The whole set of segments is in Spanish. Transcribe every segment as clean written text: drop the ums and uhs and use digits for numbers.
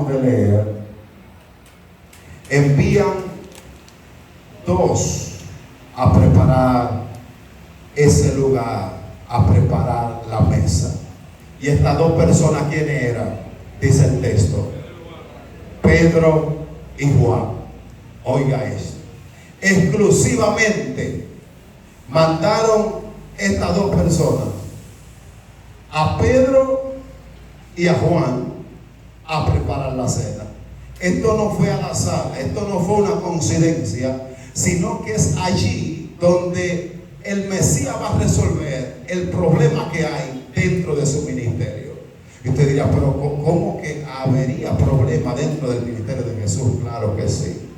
de leer, envían dos a preparar ese lugar, a preparar la mesa. Y estas dos personas, ¿quiénes eran? Dice el texto: Pedro y Juan. Oiga esto. Exclusivamente mandaron estas dos personas, a Pedro y a Juan, a preparar la cena. Esto no fue al azar, esto no fue una coincidencia, sino que es allí donde el Mesías va a resolver el problema que hay dentro de su ministerio. Y usted dirá, pero ¿cómo que habría problema dentro del ministerio de Jesús? Claro que sí.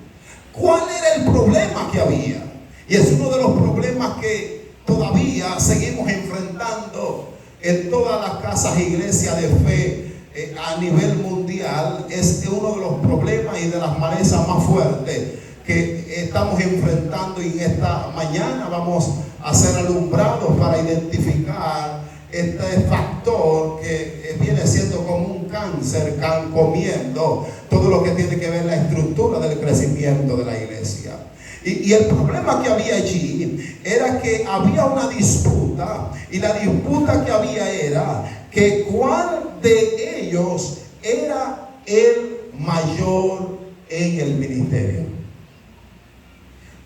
¿Cuál era el problema que había? Y es uno de los problemas que todavía seguimos enfrentando en todas las casas, iglesias de fe a nivel mundial. Es uno de los problemas y de las malezas más fuertes que estamos enfrentando, y en esta mañana vamos a ser alumbrados para identificar este factor que viene siendo como un cáncer comiendo todo lo que tiene que ver la estructura del crecimiento de la iglesia. Y el problema que había allí era que había una disputa, y la disputa que había era que cuál de ellos era el mayor en el ministerio.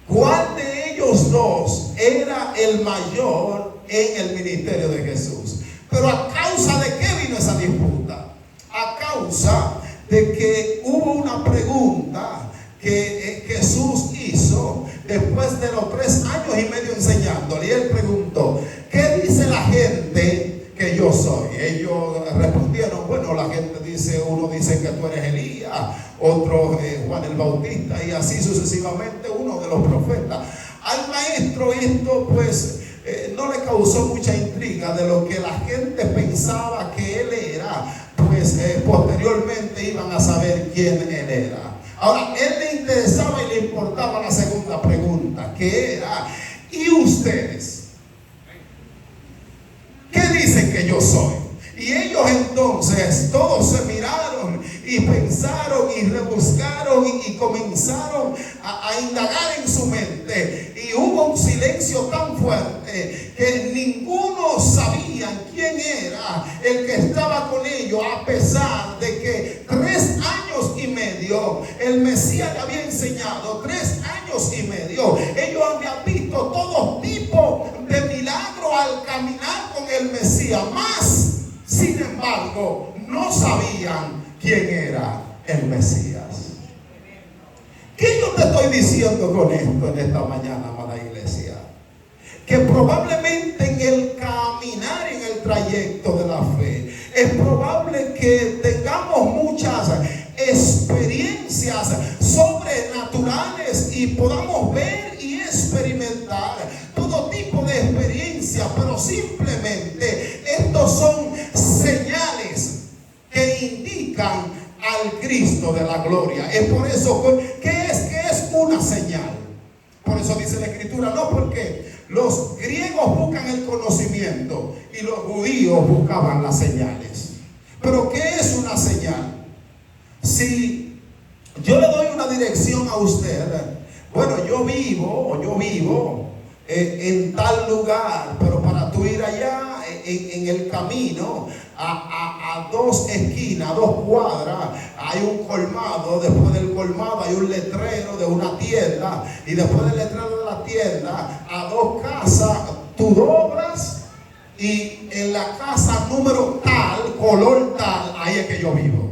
¿Cuál de ellos dos era el mayor en el ministerio de Jesús? Pero ¿a causa de qué vino esa disputa? A causa de que hubo una pregunta que Jesús hizo después de los 3 años y medio enseñándole. Y él preguntó: ¿qué dice la gente que yo soy? Ellos respondieron: bueno, la gente dice, uno dice que tú eres Elías, otro Juan el Bautista, y así sucesivamente, uno de los profetas. Al maestro esto pues no le causó mucha intriga de lo que la gente pensaba que él era, pues posteriormente iban a saber quién él era. Ahora, él le interesaba y le importaba la segunda pregunta, que era: ¿y ustedes qué dicen que yo soy? Y ellos entonces todos se miraron y pensaron y rebuscaron y comenzaron a indagar en su mente, y hubo un silencio tan fuerte que ninguno sabía quién era el que estaba con ellos, a pesar de que 3 años y medio el Mesías le había enseñado. 3 años y medio ellos habían visto todo tipo de milagros al caminar con el Mesías, más sin embargo no sabían quién era el Mesías. ¿Qué yo te estoy diciendo con esto en esta mañana, amada iglesia? Que probablemente en el caminar, en el trayecto de la fe, es probable que tengamos muchas experiencias sobrenaturales y podamos ver y experimentar todo tipo de experiencias, pero simplemente estos son señales que indican al Cristo de la gloria. Es por eso que es una señal. Por eso dice la Escritura, no porque los griegos buscan el conocimiento y los judíos buscaban las señales. Pero ¿qué es una señal? Si yo le doy una dirección a usted, bueno, yo vivo en tal lugar, pero para tú ir allá en el camino a 2 esquinas, 2 cuadras, hay un colmado. Después del colmado hay un letrero de una tienda, y después del letrero de la tienda a 2 casas tú doblas, y en la casa número tal, color tal, ahí es que yo vivo.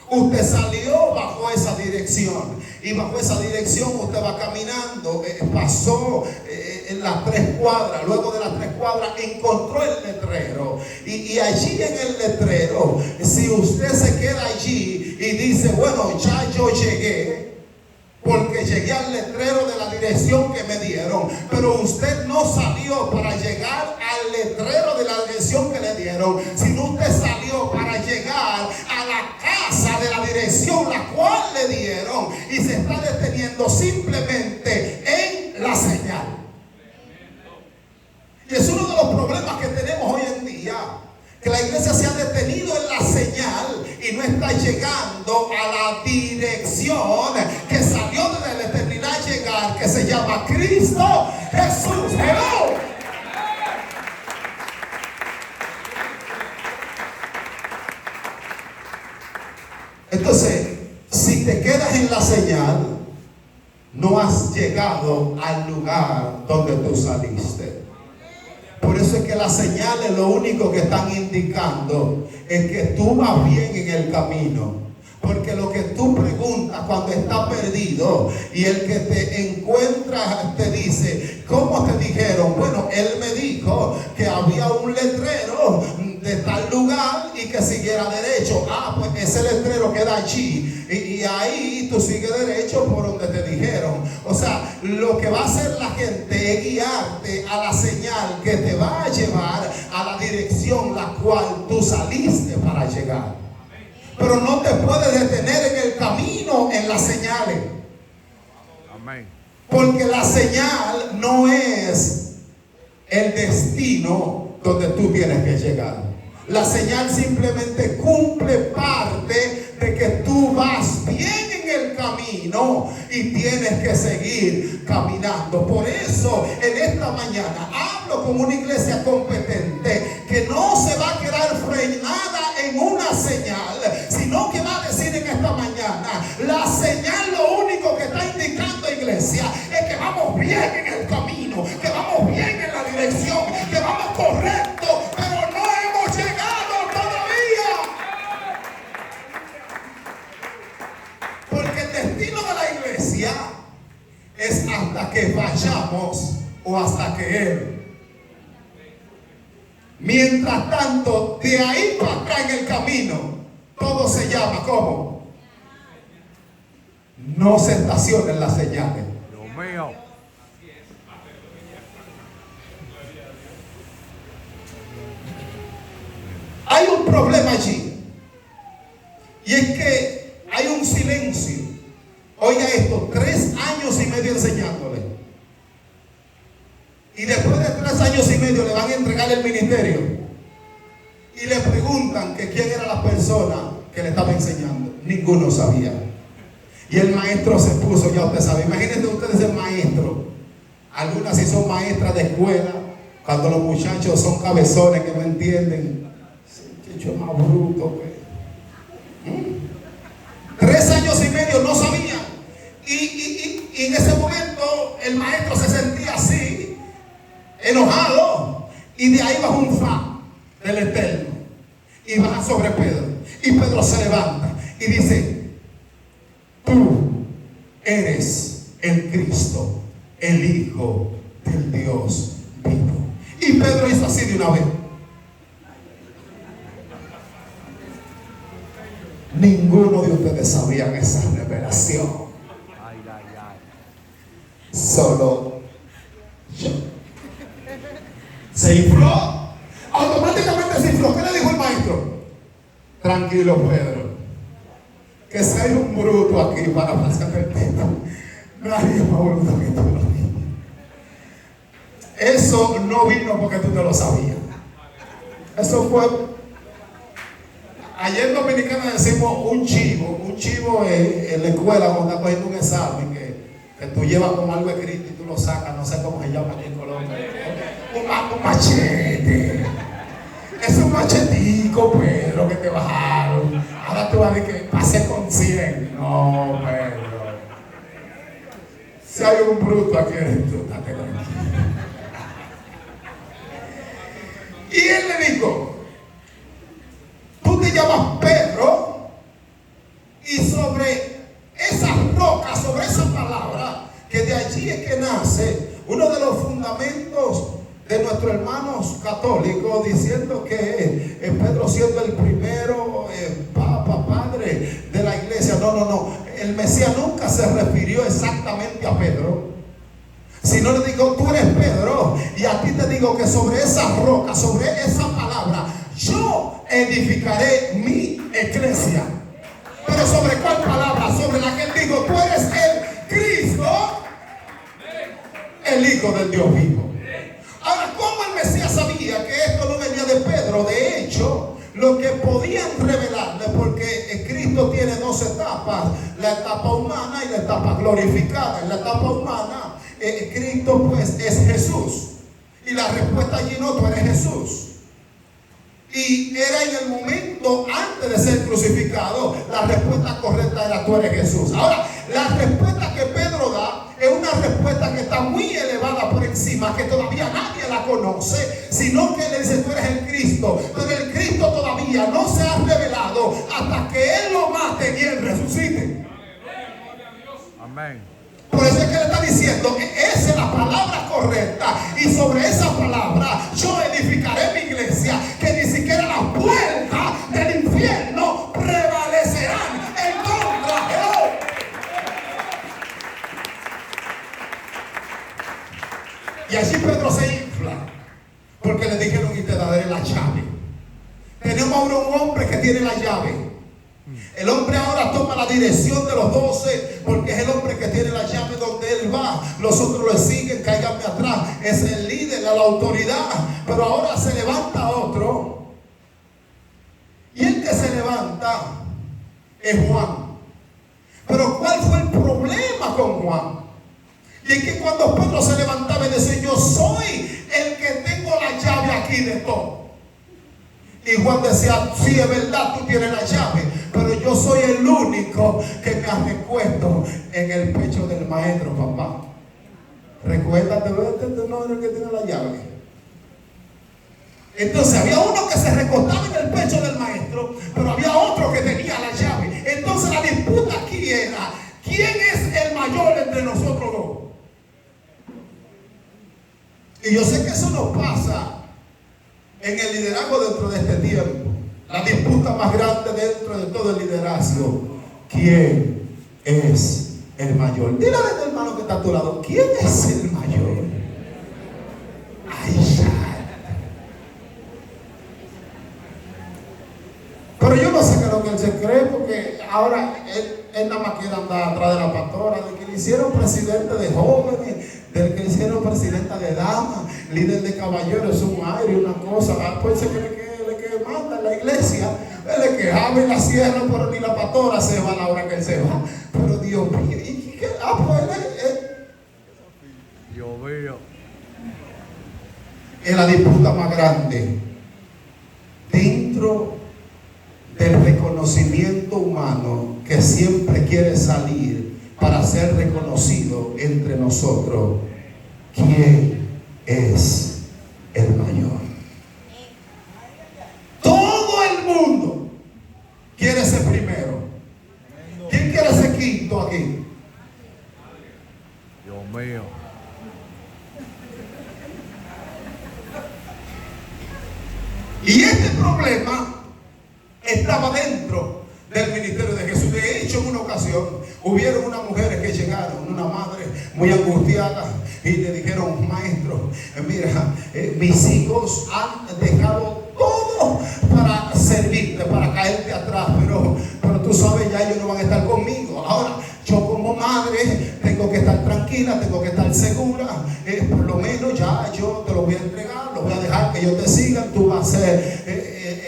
Usted salió bajo esa dirección, y bajo esa dirección usted va caminando, pasó en las 3 cuadras, luego de las 3 cuadras encontró el letrero, y allí en el letrero, si usted se queda allí y dice, bueno, ya yo llegué, porque llegué al letrero de la dirección que me dieron, pero usted no salió para llegar al letrero de la dirección que le dieron, sino usted salió para llegar a la casa de la dirección la cual le dieron, y se está deteniendo simplemente en la señal. Y es uno de los problemas que tenemos hoy en día, que la iglesia se ha detenido en la señal y no está llegando se llama Cristo Jesús. Hello. Entonces, si te quedas en la señal, no has llegado al lugar donde tú saliste. Por eso es que las señales lo único que están indicando es que tú vas bien en el camino. Porque lo que tú preguntas cuando estás perdido y el que te encuentra te dice, ¿cómo te dijeron? Bueno, él me dijo que había un letrero de tal lugar y que siguiera derecho. Ah, pues ese letrero queda allí y ahí tú sigues derecho por donde te dijeron. O sea, lo que va a hacer la gente es guiarte a la señal que te va a llevar a la dirección la cual tú saliste para llegar. Pero no te puedes detener en el camino en las señales. Amén. Porque la señal no es el destino donde tú tienes que llegar. La señal simplemente cumple parte de que tú vas bien en el camino y tienes que seguir caminando. Por eso en esta mañana hablo con una iglesia competente que no se va a quedar frenada en una señal, sino que va a decir en esta mañana, la señal lo único que está indicando, iglesia, es que vamos bien en el camino, que vamos bien en la dirección, que vamos correcto, pero no hemos llegado todavía. Porque el destino de la iglesia es hasta que vayamos o hasta que Él. Mientras tanto, de ahí para acá en el camino, todo se llama ¿cómo? No se estacionen las señales. Dios mío. Hay un problema allí. Y es que hay un silencio. Oiga esto, 3 años y medio enseñándole. Y después de 3 años y medio le van a entregar el ministerio. Y le preguntan que quién era la persona que le estaba enseñando. Ninguno sabía. Y el maestro se puso, ya usted sabe. Imagínense ustedes el maestro. Algunas sí son maestras de escuela. Cuando los muchachos son cabezones que no entienden. Ese es más bruto que... 3 años y medio no sabían. Y en ese momento el maestro se sentía así, enojado, y de ahí baja un fa del Eterno y baja sobre Pedro, y Pedro se levanta y dice, tú eres el Cristo, el Hijo del Dios vivo. Y Pedro hizo así de una vez. Ninguno de ustedes sabían esa revelación. Solo yo. Se infló. Automáticamente se infló. ¿Qué le dijo el maestro? Tranquilo, Pedro. Que si hay un bruto aquí para pasar el tema, nadie es más bruto que tú. Eso no vino porque tú no lo sabías. Eso fue. Ayer en Dominicana decimos un chivo. Un chivo es en la escuela cuando estás cogiendo un examen que tú llevas con algo escrito y tú lo sacas, no sé cómo se llama aquí en Colombia. Un machete. Es un machetico, Pedro, que te bajaron. Ahora tú vas a decir que pase con 100. No, Pedro. Si hay un bruto aquí eres tú, date tranquilo. Y él le dijo, tú te llamas Pedro, y sobre esa roca, sobre esa palabra, que de allí es que nace uno de los fundamentos de nuestros hermanos católicos, diciendo que Pedro siendo el primero papa, padre de la iglesia. No. El Mesías nunca se refirió exactamente a Pedro, sino le digo, tú eres Pedro, y a ti te digo que sobre esa roca, sobre esa palabra, yo edificaré mi iglesia. Pero ¿sobre cuál palabra? Sobre la que él dijo, tú eres el Cristo, el Hijo del Dios vivo. Ahora, ¿cómo el Mesías sabía que esto no venía de Pedro? De hecho, lo que podían revelarle, porque Cristo tiene 2 etapas, la etapa humana y la etapa glorificada. En la etapa humana, Cristo pues es Jesús. Y la respuesta allí no, tú eres Jesús. Y era en el momento antes de ser crucificado, la respuesta correcta era tú eres Jesús. Ahora, la respuesta que Pedro da es una respuesta que está muy elevada por encima, que todavía nadie la conoce, sino que le dice tú eres el Cristo. Pero el Cristo todavía no se ha revelado hasta que Él lo mate y Él resucite. Amén. Por eso es que le está diciendo que esa es la palabra correcta, y sobre esa palabra yo edificaré mi iglesia, que ni siquiera las puertas del infierno prevalecerán en contra de él. Y allí Pedro se infla, porque le dijeron y te daré la llave. Tenemos ahora un hombre que tiene la llave. El hombre ahora toma la dirección de los 12, porque es el hombre que tiene la llave donde él va. Los otros le siguen, cáiganme atrás. Es el líder, la autoridad. Pero ahora se levanta otro. Y el que se levanta es Juan. Pero ¿cuál fue el problema con Juan? Y es que cuando Pedro se levantaba y decía, yo soy el que tengo la llave aquí de todo. Y Juan decía, sí, es verdad, tú tienes la llave, pero yo soy el único que me recuesto en el pecho del maestro, papá. Recuérdate, este no es el que tiene la llave. Entonces había uno que se recostaba en el pecho del maestro, pero había otro que tenía la llave. Entonces la disputa aquí era, ¿quién es el mayor entre nosotros dos? Y yo sé que eso nos pasa en el liderazgo dentro de este tiempo. La disputa más grande dentro de todo el liderazgo: ¿quién es el mayor? Dile a tu hermano que está a tu lado, ¿quién es el mayor? Ay, ya. Pero yo no sé qué es lo que él se cree, porque ahora él nada más quiere andar atrás de la pastora, de que le hicieron presidente de jóvenes, del que le hicieron presidenta de damas, líder de caballeros, es un aire, una cosa. Pues se cree que manda en la iglesia, él es que abre la sierra, pero ni la pastora se va a la hora que él se va. Pero Dios mío, ¿y qué? Pues Dios mío. Es la disputa más grande dentro del reconocimiento humano, que siempre quiere salir para ser reconocido entre nosotros. ¿Quién es el mayor? Todo el mundo quiere ser primero. ¿Quién quiere ser quinto aquí? Dios mío. Y este problema estaba dentro del ministerio de Jesús. De hecho, en una ocasión hubieron unas mujeres que llegaron, una madre muy angustiada, y le dijeron, maestro, mira, mis hijos han dejado todo para servirte, para caerte atrás, pero tú sabes, ya ellos no van a estar conmigo. Ahora, yo como madre tengo que estar tranquila, tengo que estar segura, por lo menos ya yo te lo voy a entregar, lo voy a dejar que ellos te sigan, tú vas a ser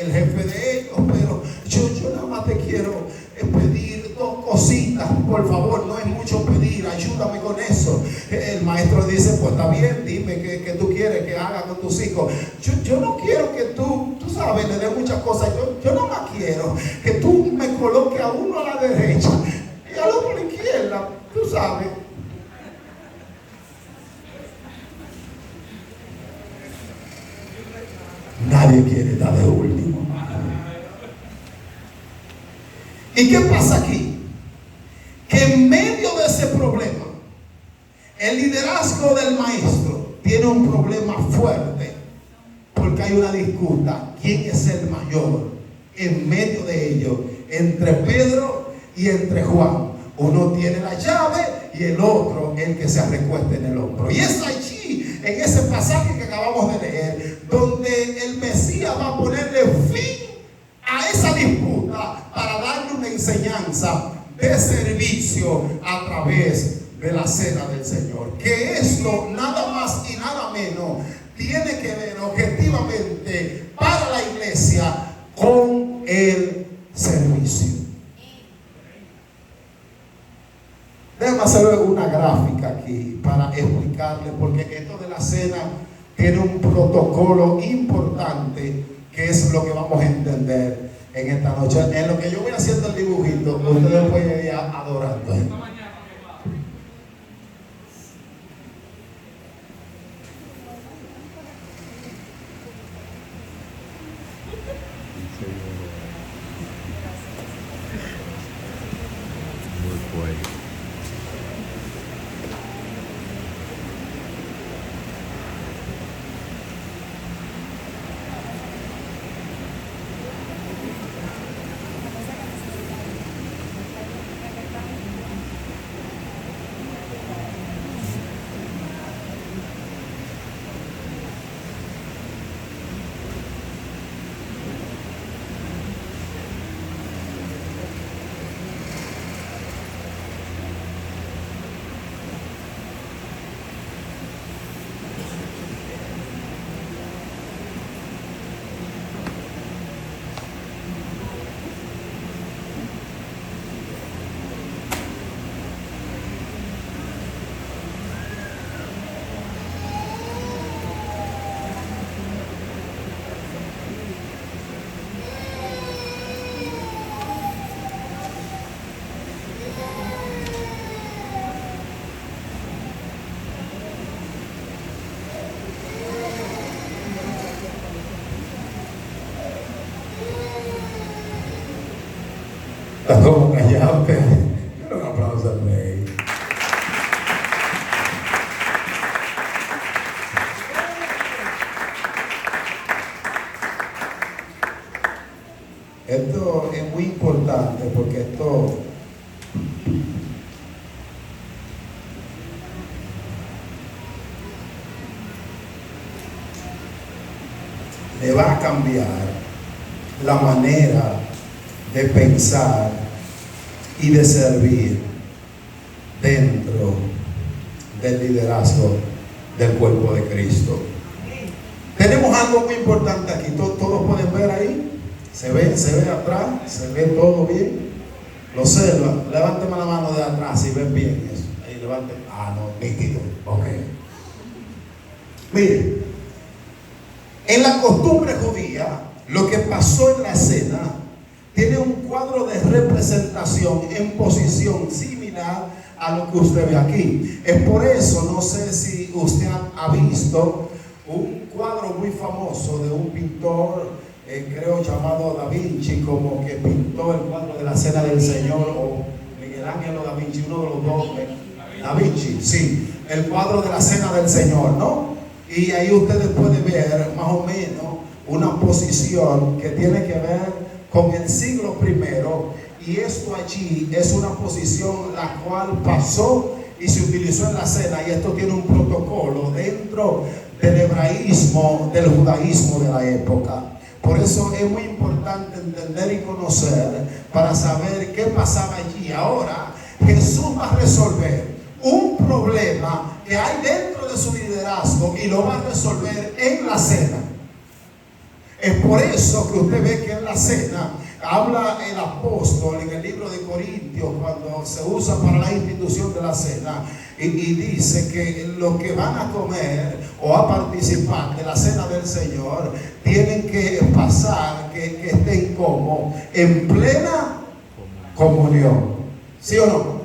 el jefe de ellos, pero yo nada más te quiero pedir dos cositas, por favor, no es mucho pedir, ayúdame con eso. El maestro dice, pues está bien, dime qué tú quieres que haga con tus hijos. Yo no quiero que tú sabes, le dé muchas cosas, yo nada más quiero que tú me coloques a uno a la derecha y al otro a la izquierda, tú sabes. Nadie quiere dar de último. ¿Y qué pasa aquí? Que en medio de ese problema, el liderazgo del maestro tiene un problema fuerte, porque hay una disputa. ¿Quién es el mayor? En medio de ello, entre Pedro y entre Juan. Uno tiene la llave y el otro el que se recuesta en el hombro. Y es allí, en ese pasaje que acabamos de leer, donde el Mesías va a ponerle fin a esa disputa para darle una enseñanza de servicio a través de la cena del Señor. Que esto nada más y nada menos tiene que ver objetivamente para la iglesia con el servicio. Déjame hacer una gráfica aquí para explicarle, porque esto de la cena tiene un protocolo importante que es lo que vamos a entender en esta noche. En lo que yo voy haciendo el dibujito, ustedes pueden ir adorando. Está como callado, pero un aplauso al rey. Esto es muy importante porque esto le va a cambiar la manera de pensar y de servir dentro del liderazgo del cuerpo de Cristo. Tenemos algo muy importante aquí. Todos pueden ver ahí. Se ve atrás, se ve todo bien. Lo observan. Levánteme la mano de atrás si ven bien eso. Ahí levanten. Ah, no, nítido. Ok. Miren, en la costumbre judía, lo que pasó en la cena tiene un cuadro de representación en posición similar a lo que usted ve aquí. Es por eso, no sé si usted ha visto un cuadro muy famoso de un pintor, creo llamado Da Vinci, como que pintó el cuadro de la Cena del Señor, o Miguel Ángel o Da Vinci, uno de los dos. Da Vinci, sí, el cuadro de la Cena del Señor, ¿no? Y ahí ustedes pueden ver más o menos una posición que tiene que ver con el siglo primero, y esto allí es una posición la cual pasó y se utilizó en la cena, y esto tiene un protocolo dentro del hebraísmo, del judaísmo de la época. Por eso es muy importante entender y conocer para saber qué pasaba allí. Ahora Jesús va a resolver un problema que hay dentro de su liderazgo y lo va a resolver en la cena. Es por eso que usted ve que en la cena habla el apóstol en el libro de Corintios, cuando se usa para la institución de la cena, y dice que los que van a comer o a participar de la cena del Señor tienen que pasar, que estén como en plena comunión. ¿Sí o no?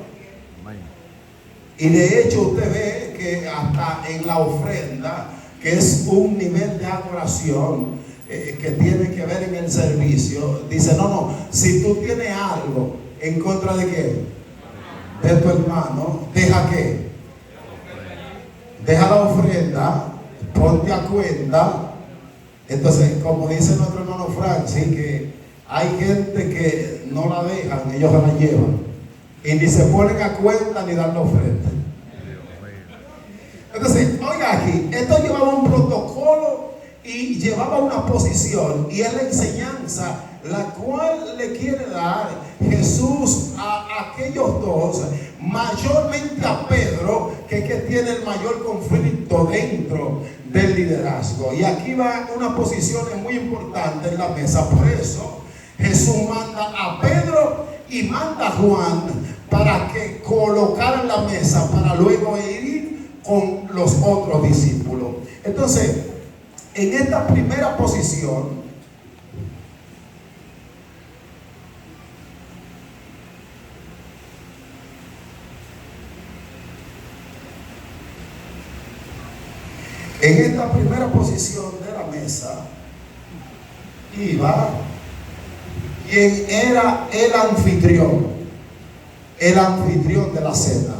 Y de hecho usted ve que hasta en la ofrenda, que es un nivel de adoración que tiene que ver en el servicio, dice, no, si tú tienes algo en contra de qué, de tu hermano, deja que, deja la ofrenda, ponte a cuenta. Entonces, como dice nuestro hermano Francis, que hay gente que no la dejan, ellos se la llevan y ni se ponen a cuenta ni dan la ofrenda. Entonces, oiga aquí, esto llevaba un protocolo y llevaba una posición, y es la enseñanza la cual le quiere dar Jesús a aquellos dos, mayormente a Pedro, que tiene el mayor conflicto dentro del liderazgo. Y aquí va una posición muy importante en la mesa. Por eso Jesús manda a Pedro y manda a Juan para que colocaran la la mesa para luego ir con los otros discípulos. Entonces, en esta primera posición, de la mesa iba quien era el anfitrión de la cena.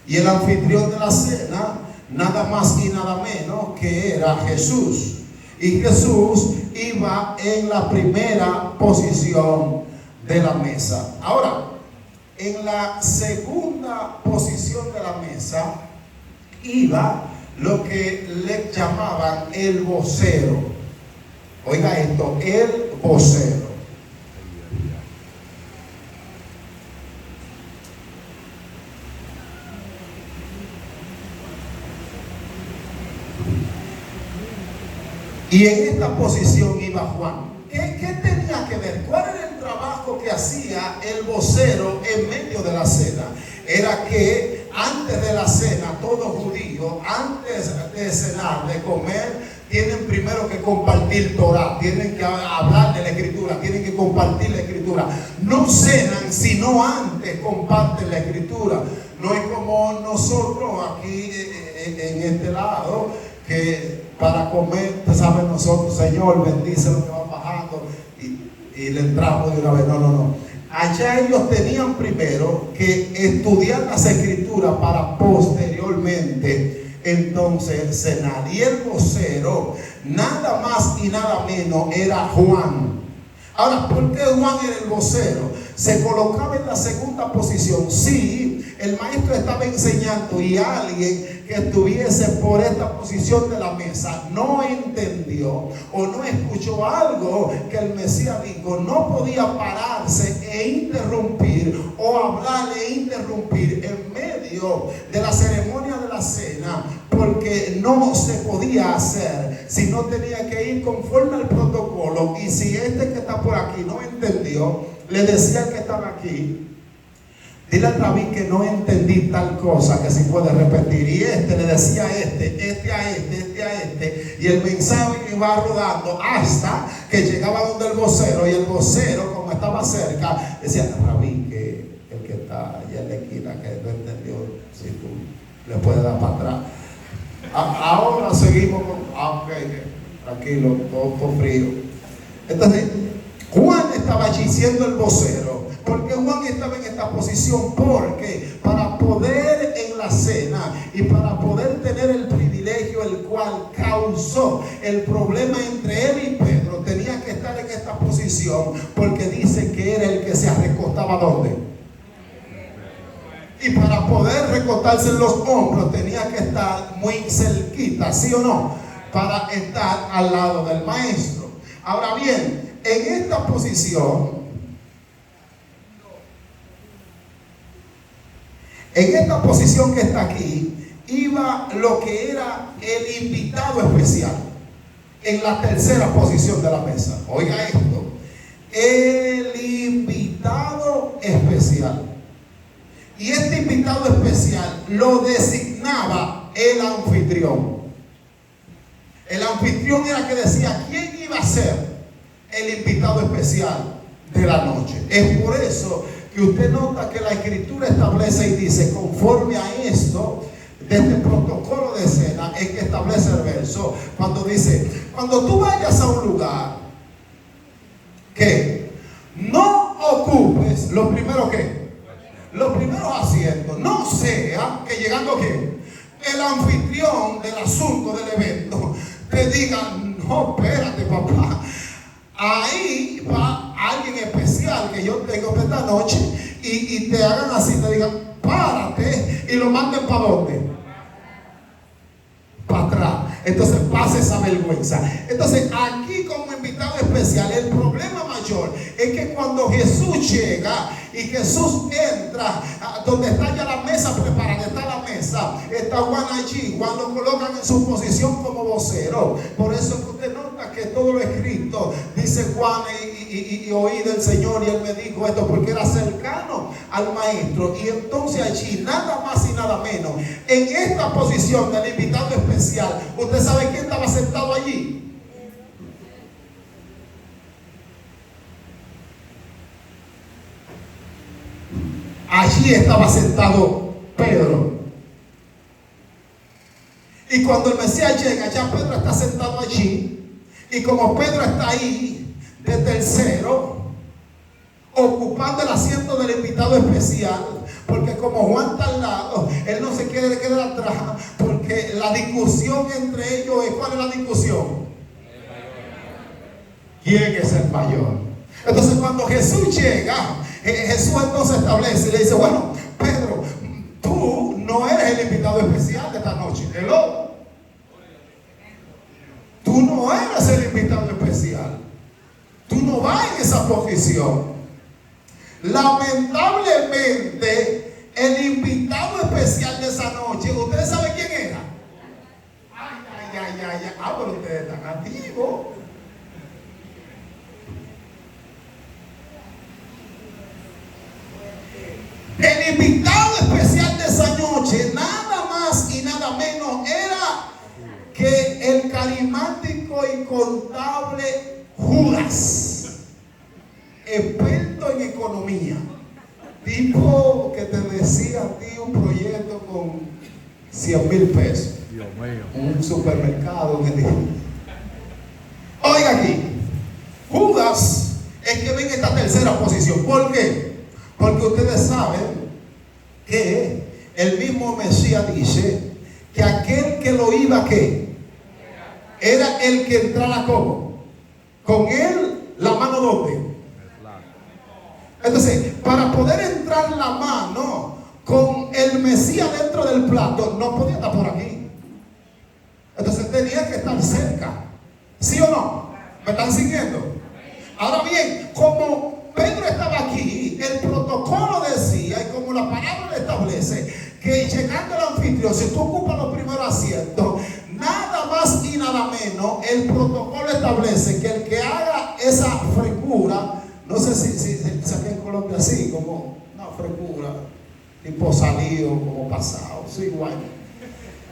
Y el anfitrión de la cena, nada más y nada menos que era Jesús. Y Jesús iba en la primera posición de la mesa. Ahora, en la segunda posición de la mesa iba lo que le llamaban el vocero. Oiga esto, el vocero. Y en esta posición iba Juan. ¿Qué tenía que ver? ¿Cuál era el trabajo que hacía el vocero en medio de la cena? Era que antes de la cena, todo judío, antes de cenar, de comer, tienen primero que compartir Torah, tienen que hablar de la Escritura, tienen que compartir la Escritura. No cenan, sino antes comparten la Escritura. No es como nosotros aquí en este lado, que para comer, saben nosotros, Señor, bendice lo que va bajando y le entramos de una vez. No. Allá ellos tenían primero que estudiar las Escrituras para posteriormente entonces cenar. Y el vocero, nada más y nada menos, era Juan. Ahora, ¿por qué Juan era el vocero? Se colocaba en la segunda posición. Sí, el maestro estaba enseñando y alguien que estuviese por esta posición de la mesa no entendió o no escuchó algo que el Mesías dijo, no podía pararse e interrumpir o hablar e interrumpir en medio de la ceremonia de la cena, porque no se podía hacer, sino tenía que ir conforme al protocolo. Y si este que está por aquí no entendió, le decía al que estaba aquí, dile al rabí que no entendí tal cosa, que si puede repetir. Y este le decía a este a este, y el mensaje iba rodando hasta que llegaba donde el vocero, y el vocero, como estaba cerca, decía, rabí, que el que está allá en la esquina, que no entendió, si tú le puedes dar para atrás. Ahora seguimos con, tranquilo, todo frío. Entonces, Juan estaba allí siendo el vocero. ¿Por qué Juan estaba en esta posición? Porque para poder en la cena y para poder tener el privilegio el cual causó el problema entre él y Pedro, tenía que estar en esta posición, porque dice que era el que se recostaba ¿dónde? Y para poder recostarse en los hombros tenía que estar muy cerquita, ¿sí o no? Para estar al lado del maestro. Ahora bien, en esta posición, que está aquí, iba lo que era el invitado especial. En la tercera posición de la mesa. Oiga esto. El invitado especial. Y este invitado especial lo designaba el anfitrión. El anfitrión era que decía quién iba a ser el invitado especial de la noche. Es por eso que usted nota que la Escritura establece y dice, conforme a esto, de este protocolo de cena, es que establece el verso, cuando dice, cuando tú vayas a un lugar, que no ocupes los primeros asientos, no sea que llegando que el anfitrión del asunto del evento te diga, no, espérate papá, ahí va alguien especial que yo tengo para esta noche, y te hagan así, te digan, párate, y lo manden ¿para dónde? Para atrás. Entonces pasa esa vergüenza. Entonces aquí como invitado especial, el problema mayor es que cuando Jesús llega y Jesús entra donde está ya la mesa preparada, está la mesa, está Juan allí, Juan lo colocan en su posición como vocero. Por eso es que usted nota que todo lo escrito, dice Juan y y oí del Señor y Él me dijo esto porque era cercano al maestro. Y entonces allí, nada más y nada menos, en esta posición del invitado especial, ¿usted sabe quién estaba sentado allí? Allí estaba sentado Pedro. Y cuando el Mesías llega, ya Pedro está sentado allí. Y como Pedro está ahí de tercero, ocupando el asiento del invitado especial, porque como Juan está al lado, él no se quiere quedar atrás, porque la discusión entre ellos es, ¿cuál es la discusión? ¿Quién es el mayor? Entonces cuando Jesús llega, Jesús entonces establece y le dice, bueno, Pedro, tú no eres el invitado especial de esta noche. Hello. Tú no eres el invitado especial. Tú no vas en esa posición. Lamentablemente, el invitado especial de esa noche, ¿ustedes saben quién era? Ay. Ah, pero ustedes están activos. El invitado especial de esa noche, nada más y nada menos, era que el carismático y contable Judas, experto en economía, tipo que te decía a ti un proyecto con 100,000 pesos, Dios mío. un supermercado que dijo, oiga aquí, Judas es que ven esta tercera posición. ¿Por qué? Porque ustedes saben que el mismo Mesías dice que aquel que lo iba a ¿qué? Era el que entrara como con él la mano doble. Entonces, para poder entrar la mano con el Mesías dentro del plato, no podía estar por aquí. Entonces tenía que estar cerca. ¿Sí o no? ¿Me están siguiendo? Ahora bien, como Pedro estaba aquí, el protocolo decía, y como la palabra le establece, que llegando al anfitrión, si tú ocupas los primeros asientos, nada más y nada menos, el protocolo establece que el que haga esa frescura, no sé si aquí en Colombia así, como una frescura, tipo salido, como pasado, sí, igual.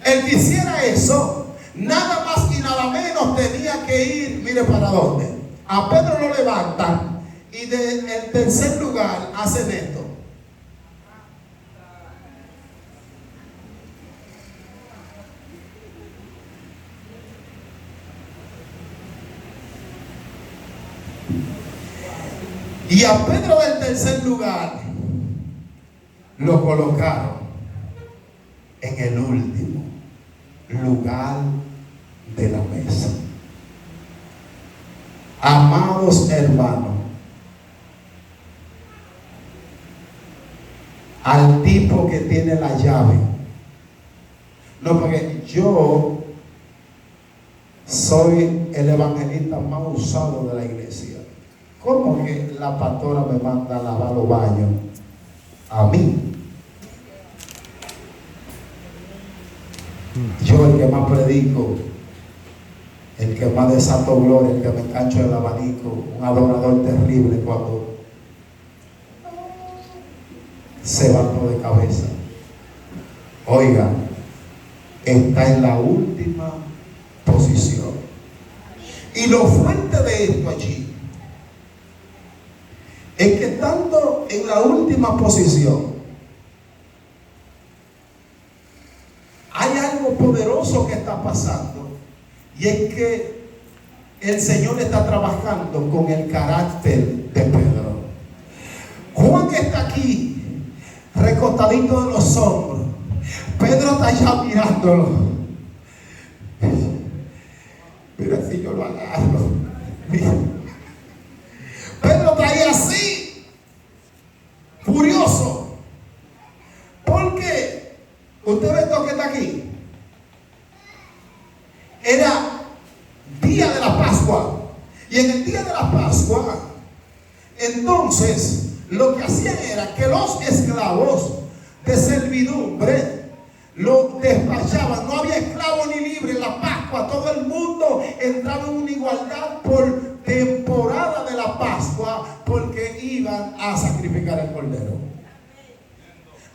El que hiciera eso, nada más y nada menos tenía que ir, mire para dónde. A Pedro lo levantan y del tercer lugar hacen esto. Y a Pedro del tercer lugar lo colocaron en el último lugar de la mesa. Amados hermanos, al tipo que tiene la llave, no, porque yo soy el evangelista más usado de la iglesia. ¿Cómo que la pastora me manda a lavar los baños a mí? Yo, el que más predico, el que más desato gloria, el que me engancho el abanico, un adorador terrible cuando se bajó de cabeza. Oiga, está en la última posición. Y lo fuerte de esto allí es que estando en la última posición, hay algo poderoso que está pasando, y es que el Señor está trabajando con el carácter de Pedro. Juan está aquí, recostadito de los hombros. Pedro está allá mirándolo. Mira si yo lo agarro. Mira. Pedro está ahí así, furioso. Porque usted ve esto que está aquí. Era día de la Pascua. Y en el día de la Pascua, entonces, lo que hacían era que los esclavos de servidumbre lo despachaban. No había esclavo ni libre en la Pascua. Todo el mundo entraba en una igualdad por temporada de la Pascua.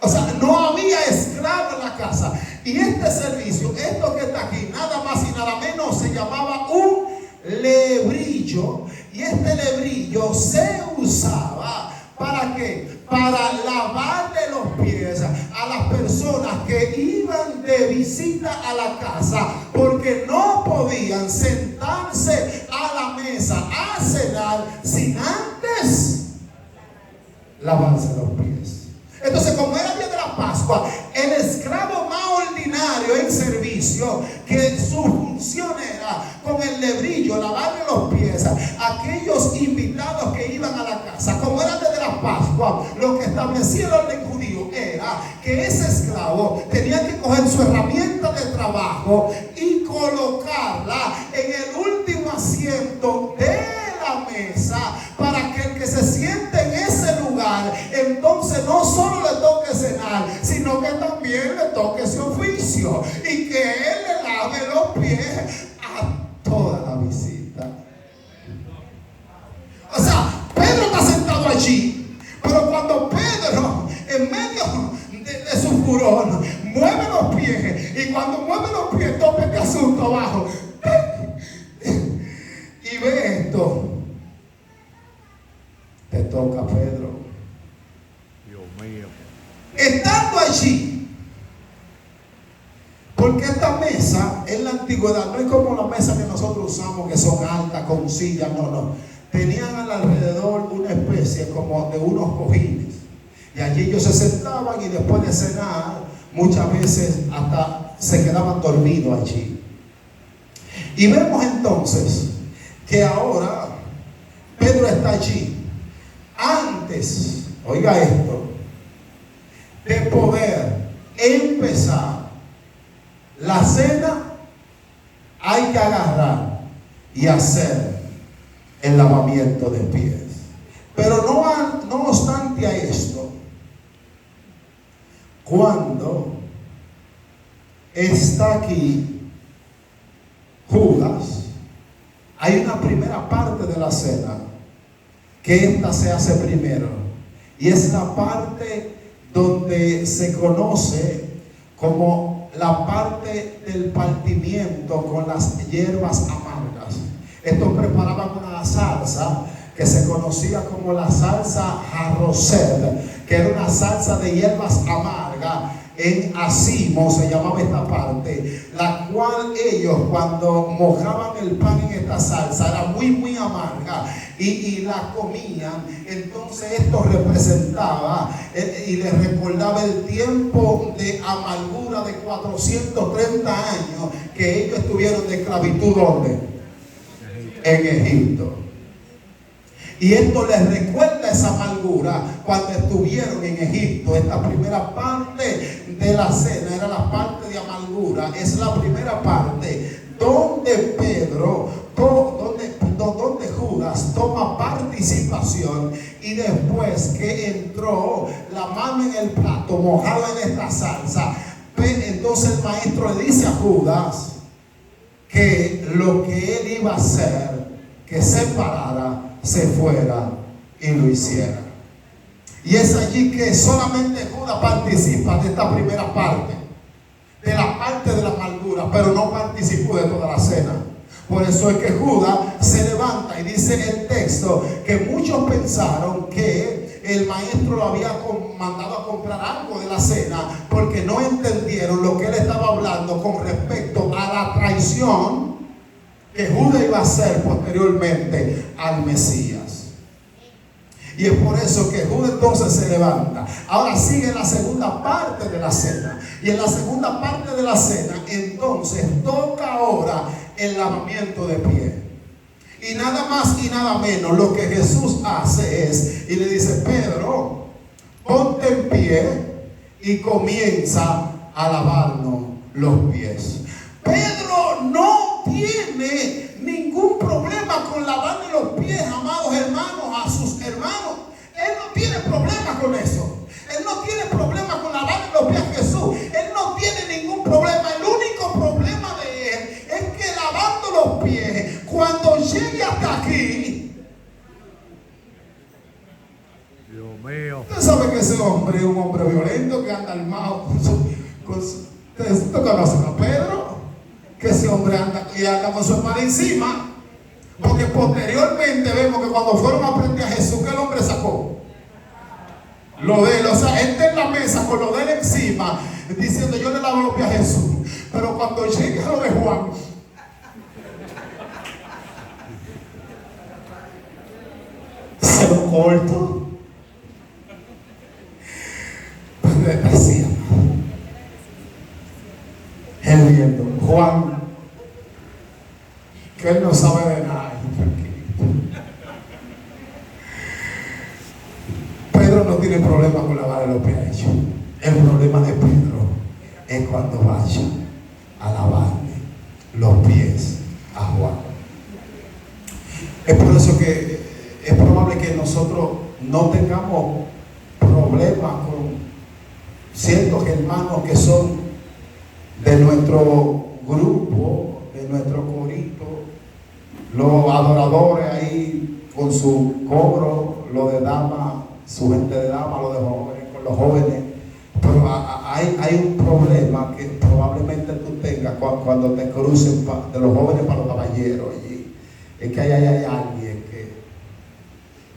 O sea, no había esclavo en la casa. Y este servicio, esto que está aquí, nada más y nada menos, se llamaba un lebrillo. Y este lebrillo se usaba ¿para qué? Para lavarle los pies a las personas que iban de visita a la casa, porque no podían sentarse a la mesa a cenar sin antes lavarse los pies. Entonces, como era el día de la Pascua, el esclavo más ordinario en servicio, que su función era con el lebrillo lavarle los pies a aquellos invitados que iban a la casa, como era el día de la Pascua, lo que establecía el orden judío era que ese esclavo tenía que coger su herramienta de trabajo y colocarla en el último asiento de la mesa, para que el que se siente en ese lugar, entonces no solo le toque cenar, sino que también le toque ese oficio, y que él le lave los pies a toda la visita. O sea, Pedro está sentado allí, pero cuando Pedro, en medio de su furor, mueve los pies, y cuando mueve los pies, toca este asunto abajo y ve esto. Te toca, Pedro. Dios mío. Estando allí, porque esta mesa en la antigüedad no es como la mesa que nosotros usamos, que son altas con sillas, no. Tenían alrededor una especie como de unos cojines, y allí ellos se sentaban, y después de cenar muchas veces hasta se quedaban dormidos allí. Y vemos entonces que ahora Pedro está allí. Antes, oiga esto, de poder empezar la cena, hay que agarrar y hacer el lavamiento de pies. Pero no obstante a esto, cuando está aquí Judas, hay una primera parte de la cena que esta se hace primero, y es la parte donde se conoce como la parte del partimiento con las hierbas amargas. Estos preparaban una salsa que se conocía como la salsa jarrosel, que era una salsa de hierbas amargas. En acimo se llamaba esta parte, la cual ellos, cuando mojaban el pan en esta salsa, era muy amarga, y la comían. Entonces esto representaba y les recordaba el tiempo de amargura de 430 años que ellos estuvieron de esclavitud. ¿Dónde? En Egipto. Y esto les recuerda esa amargura cuando estuvieron en Egipto. Esta primera parte de la cena era la parte de amargura. Es la primera parte donde Pedro, donde Judas toma participación, y después que entró la mano en el plato mojada en esta salsa, entonces el maestro le dice a Judas que lo que él iba a hacer, que se parara, se fuera y lo hiciera. Y es allí que solamente Judas participa de esta primera parte, de la parte de la amargura, pero no participó de toda la cena. Por eso es que Judas se levanta, y dice el texto que muchos pensaron que el maestro lo había mandado a comprar algo de la cena, porque no entendieron lo que él estaba hablando con respecto a la traición que Judas iba a hacer posteriormente al Mesías. Y es por eso que Judas entonces se levanta. Ahora sigue la segunda parte de la cena. Y en la segunda parte de la cena, entonces toca ahora el lavamiento de pies. Y nada más y nada menos, lo que Jesús hace es, y le dice: Pedro, ponte en pie y comienza a lavarnos los pies. Pedro no tiene ningún problema con lavarle los pies, amados hermanos, a sus hermanos. Él no tiene problema con eso. Él no tiene problema con lavarle los pies a Jesús. Él no tiene ningún problema. El único problema de él es que lavando los pies, cuando llegue hasta aquí, Dios mío. usted sabe que ese hombre es un hombre violento. momento que anda armado ¿ustedes conocen a Pedro? Que ese hombre anda con su espada encima. Porque posteriormente vemos que cuando fueron a prender a Jesús, ¿qué el hombre sacó? Lo de él, o sea, él está en la mesa con lo de él encima, diciendo yo le lavo los pies a Jesús. Pero cuando llegue a lo de Juan, se lo corto. Decía él viendo Juan, que él no sabe de nada. Pedro no tiene problema con lavarle los pies a ellos. El problema de Pedro es cuando vaya a lavarle los pies a Juan. Es por eso que es probable que nosotros no tengamos problemas con ciertos hermanos que son de nuestro grupo, de nuestro corito, los adoradores ahí con su coro, lo de dama, su gente de dama, lo de jóvenes, con los jóvenes. Pero hay un problema que probablemente tú tengas cuando te crucen de los jóvenes para los caballeros allí. Es que hay alguien que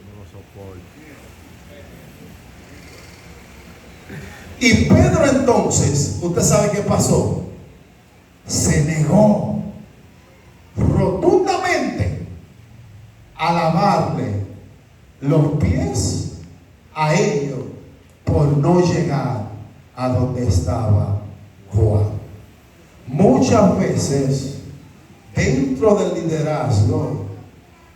no soporta. Y Pedro entonces, usted sabe qué pasó, se negó rotundamente a lavarle los pies a ellos por no llegar a donde estaba Juan. Muchas veces dentro del liderazgo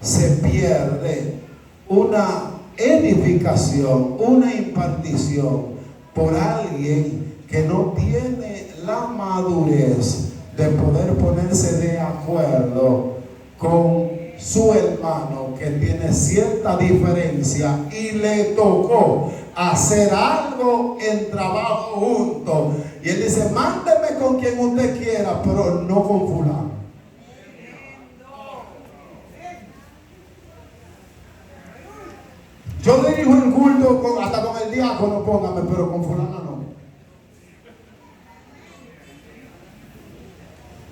se pierde una edificación, una impartición por alguien que no tiene la madurez de poder ponerse de acuerdo con su hermano que tiene cierta diferencia y le tocó hacer algo en trabajo juntos. Y él dice, mándeme con quien usted quiera, pero no con fulano. Yo dirijo el culto hasta con el diácono, póngame, pero con fulana no.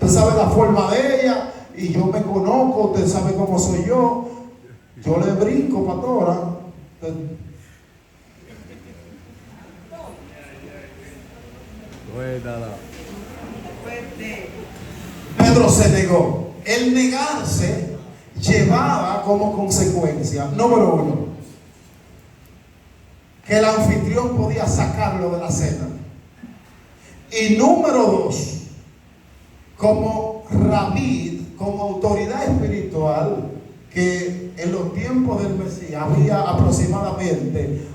Usted sabe la forma de ella y yo me conozco, usted sabe cómo soy yo. Yo le brinco, pastora. Suéltala. Pedro se negó. El negarse llevaba como consecuencia, número uno, que el anfitrión podía sacarlo de la cena. Y número dos, como rabí, como autoridad espiritual, que en los tiempos del Mesías había aproximadamente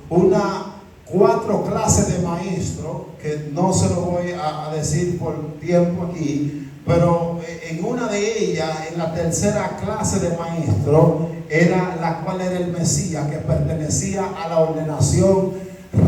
4 clases de maestros, que no se lo voy a decir por tiempo aquí, pero en una de ellas, en la tercera clase de maestro, era la cual era el Mesías, que pertenecía a la ordenación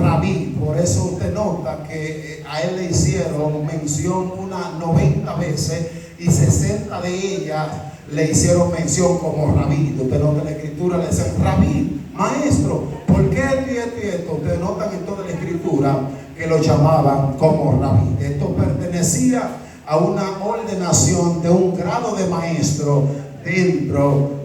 rabí. Por eso usted nota que a él le hicieron mención unas 90 veces y 60 de ellas le hicieron mención como rabí. Usted nota en la escritura, le dicen rabí, maestro, ¿por qué esto y esto y esto? Ustedes notan en toda la escritura que lo llamaban como rabí. Esto pertenecía a una ordenación de un grado de maestro dentro